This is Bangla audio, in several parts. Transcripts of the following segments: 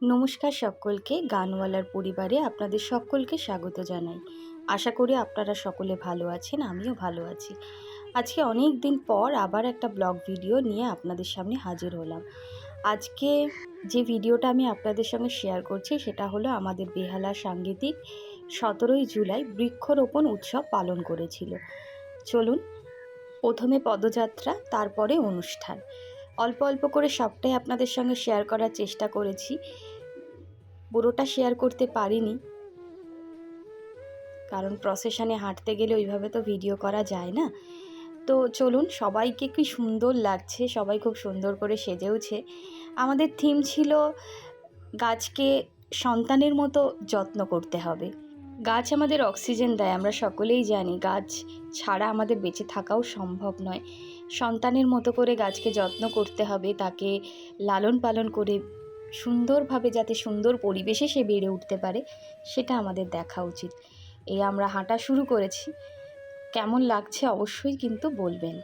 নমস্কার সকলকে, গানওয়ালার পরিবারে আপনাদের সকলকে স্বাগত জানাই। আশা করি আপনারা সকলে ভালো আছেন, আমিও ভালো আছি। আজকে অনেক দিন পর আবার একটা ব্লগ ভিডিও নিয়ে আপনাদের সামনে হাজির হলাম। আজকে যে ভিডিওটা আমি আপনাদের সঙ্গে শেয়ার করছি সেটা হলো আমাদের বেহালা সাংগীতিক 17ই জুলাই বৃক্ষরোপণ উৎসব পালন করেছিল। চলুন, প্রথমে পদযাত্রা, তারপরে অনুষ্ঠান। অল্প অল্প করে সবটাই আপনাদের সঙ্গে শেয়ার করার চেষ্টা করেছি, পুরোটা শেয়ার করতে পারিনি, কারণ প্রসেশনে হাঁটতে গেলে ওইভাবে তো ভিডিও করা যায় না। তো চলুন, সবাইকে কি সুন্দর লাগছে, সবাই খুব সুন্দর করে সেজেওছে। আমাদের থিম ছিল গাছকে সন্তানের মতো যত্ন করতে হবে। গাছ আমাদের অক্সিজেন দেয়, আমরা সকলেই জানি। গাছ ছাড়া আমাদের বেঁচে থাকাও সম্ভব নয়। সন্তানের মতো করে গাছকে যত্ন করতে হবে, তাকে লালন পালন করে সুন্দরভাবে যাতে সুন্দর পরিবেশে সে বেড়ে উঠতে পারে, সেটা আমাদের দেখা উচিত। এই আমরা হাঁটা শুরু করেছি, কেমন লাগছে অবশ্যই কিন্তু বলবেন।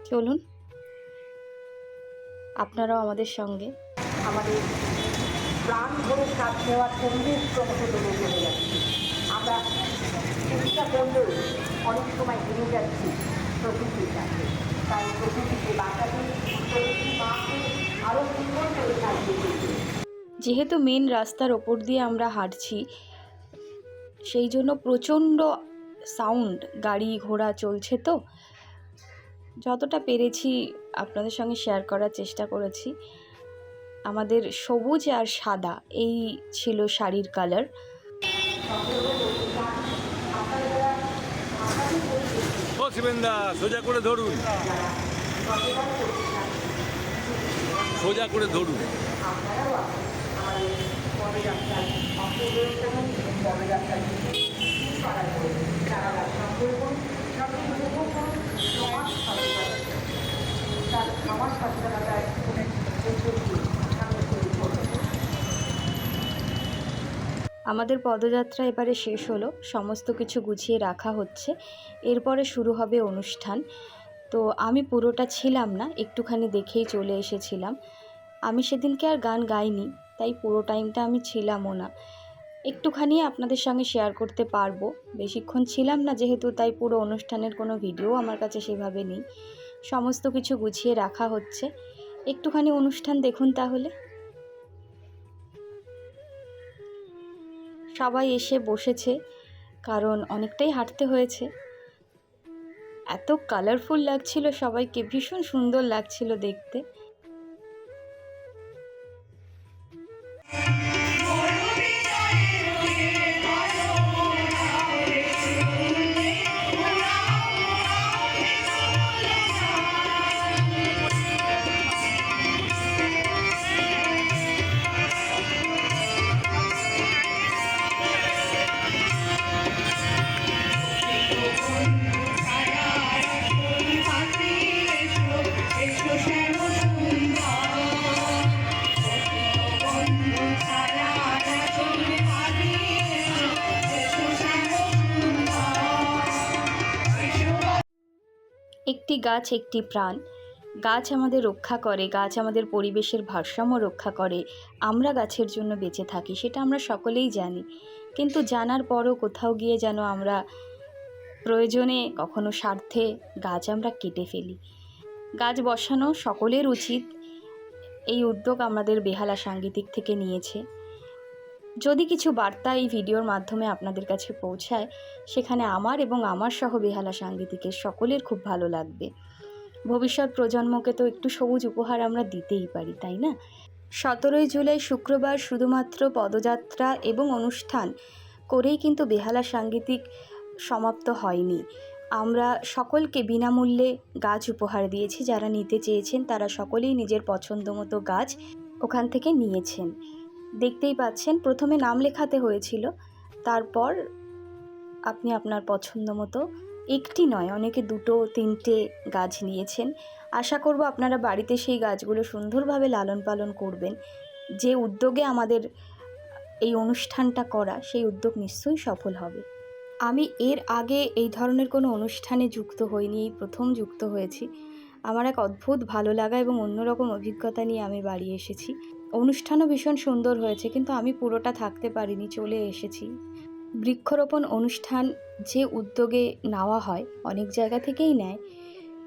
চলুন, আপনারাও আমাদের সঙ্গে। আমাদের প্রাণ ধরে কাজ নেওয়ার পরিবেশ ক্রমশ বেড়ে চলে যাচ্ছে। আমরা চেষ্টা করলেও অনেক সময় হেরে যাচ্ছি প্রকৃতির কাছে। তাই প্রকৃতিকে বাঁচাতে, প্রকৃতি মাকে আরও সুন্দর করে সাজিয়ে তুলতে। যেহেতু মেন রাস্তার ওপর দিয়ে আমরা হাঁটছি, সেই জন্য প্রচণ্ড সাউন্ড, গাড়ি ঘোড়া চলছে, তো যতটা পেরেছি আপনাদের সঙ্গে শেয়ার করার চেষ্টা করেছি। আমাদের সবুজ আর সাদা এই ছিল শাড়ির কালার। ও শিবেন্দা, সোজা করে ধরুন, সোজা করে ধরুন। আমাদের পদযাত্রা এবারে শেষ হলো, সমস্ত কিছু গুছিয়ে রাখা হচ্ছে, এরপরে শুরু হবে অনুষ্ঠান। তো আমি পুরোটা ছিলাম না, একটুখানি দেখেই চলে এসেছিলাম। আমি সেদিনকে আর গান গাইনি, তাই পুরো টাইমটা আমি ছিলামও না। একটুখানি আপনাদের সঙ্গে শেয়ার করতে পারবো, বেশিক্ষণ ছিলাম না যেহেতু, তাই পুরো অনুষ্ঠানের কোনো ভিডিও আমার কাছে সেভাবে নেই। সমস্ত কিছু গুছিয়ে রাখা হচ্ছে, একটুখানি অনুষ্ঠান দেখুন তাহলে। সবাই এসে বসেছে, কারণ অনেকটাই হাঁটতে হয়েছে। এত কালারফুল লাগছিল সবাইকে, ভীষণ সুন্দর লাগছিল দেখতে। একটি গাছ একটি প্রাণ। গাছ আমাদের রক্ষা করে, গাছ আমাদের পরিবেশের ভারসাম্য রক্ষা করে। আমরা গাছের জন্য বেঁচে থাকি, সেটা আমরা সকলেই জানি। কিন্তু জানার পরও কোথাও গিয়ে যেন আমরা প্রয়োজনে, কখনো স্বার্থে গাছ আমরা কেটে ফেলি। গাছ বসানো সকলের উচিত। এই উদ্যোগ আমাদের বেহালা সাংগীতিক থেকে নিয়েছে। যদি কিছু বার্তা এই ভিডিওর মাধ্যমে আপনাদের কাছে পৌঁছায়, সেখানে আমার এবং আমার সহ বেহালা সাংগীতিকের সকলের খুব ভালো লাগবে। ভবিষ্যৎ প্রজন্মকে তো একটু সবুজ উপহার আমরা দিতেই পারি, তাই না? 17ই জুলাই শুক্রবার শুধুমাত্র পদযাত্রা এবং অনুষ্ঠান করেই কিন্তু বেহালা সাংগীতিক সমাপ্ত হয়নি। আমরা সকলকে বিনামূল্যে গাছ উপহার দিয়েছি। যারা নিতে চেয়েছেন তারা সকলেই নিজের পছন্দ মতো গাছ ওখান থেকে নিয়েছেন। দেখতেই পাচ্ছেন, প্রথমে নাম লেখাতে হয়েছিল, তারপর আপনি আপনার পছন্দ মতো, একটি নয় অনেকে 2-3টে গাছ নিয়েছেন। আশা করব আপনারা বাড়িতে সেই গাছগুলো সুন্দরভাবে লালন পালন করবেন। যে উদ্যোগে আমাদের এই অনুষ্ঠানটা করা, সেই উদ্যোগ নিশ্চয়ই সফল হবে। আমি এর আগে এই ধরনের কোনো অনুষ্ঠানে যুক্ত হইনি, এই প্রথম যুক্ত হয়েছি। আমার এক অদ্ভুত ভালো লাগা এবং অন্যরকম অভিজ্ঞতা নিয়ে আমি বাড়ি এসেছি। অনুষ্ঠানও ভীষণ সুন্দর হয়েছে, কিন্তু আমি পুরোটা থাকতে পারিনি, চলে এসেছি। বৃক্ষরোপণ অনুষ্ঠান যে উদ্যোগে নেওয়া হয়, অনেক জায়গা থেকেই নেয়,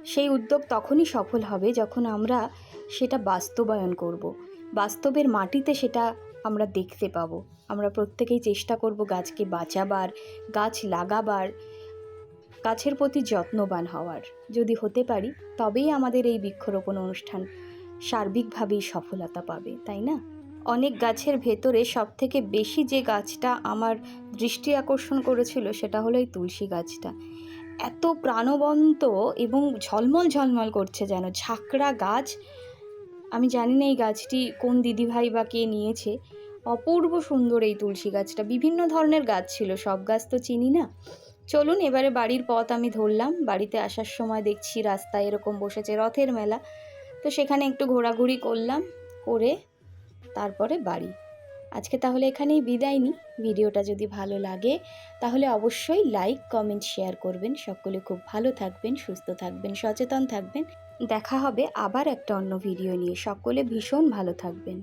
সেই উদ্যোগ তখনই সফল হবে যখন আমরা সেটা বাস্তবায়ন করব। বাস্তবের মাটিতে সেটা আমরা দেখতে পাবো। আমরা প্রত্যেকেই চেষ্টা করব গাছকে বাঁচাবার, গাছ লাগাবার, গাছের প্রতি যত্নবান হওয়ার। যদি হতে পারি তবেই আমাদের এই বৃক্ষরোপণ অনুষ্ঠান সার্বিকভাবেই সফলতা পাবে, তাই না? অনেক গাছের ভেতরে সবথেকে বেশি যে গাছটা আমার দৃষ্টি আকর্ষণ করেছিল সেটা হলো এই তুলসী গাছটা। এত প্রাণবন্ত এবং ঝলমল ঝলমল করছে, যেন ঝাঁকড়া গাছ। আমি জানি না এই গাছটি কোন দিদিভাই বা কে নিয়েছে। অপূর্ব সুন্দর এই তুলসী গাছটা। বিভিন্ন ধরনের গাছ ছিল, সব গাছ তো চিনি না। চলুন এবারে বাড়ির পথ আমি ধরলাম। বাড়িতে আসার সময় দেখছি রাস্তায় এরকম বসেছে রথের মেলা, তো সেখানে একটু ঘোরাঘুরি করলাম, করে তারপরে বাড়ি। আজকে তাহলে এখানেই বিদায় নিই। ভিডিওটা যদি ভালো লাগে তাহলে অবশ্যই লাইক, কমেন্ট, শেয়ার করবেন। সকলে খুব ভালো থাকবেন, সুস্থ থাকবেন, সচেতন থাকবেন। দেখা হবে আবার একটা অন্য ভিডিও নিয়ে। সকলে ভীষণ ভালো থাকবেন।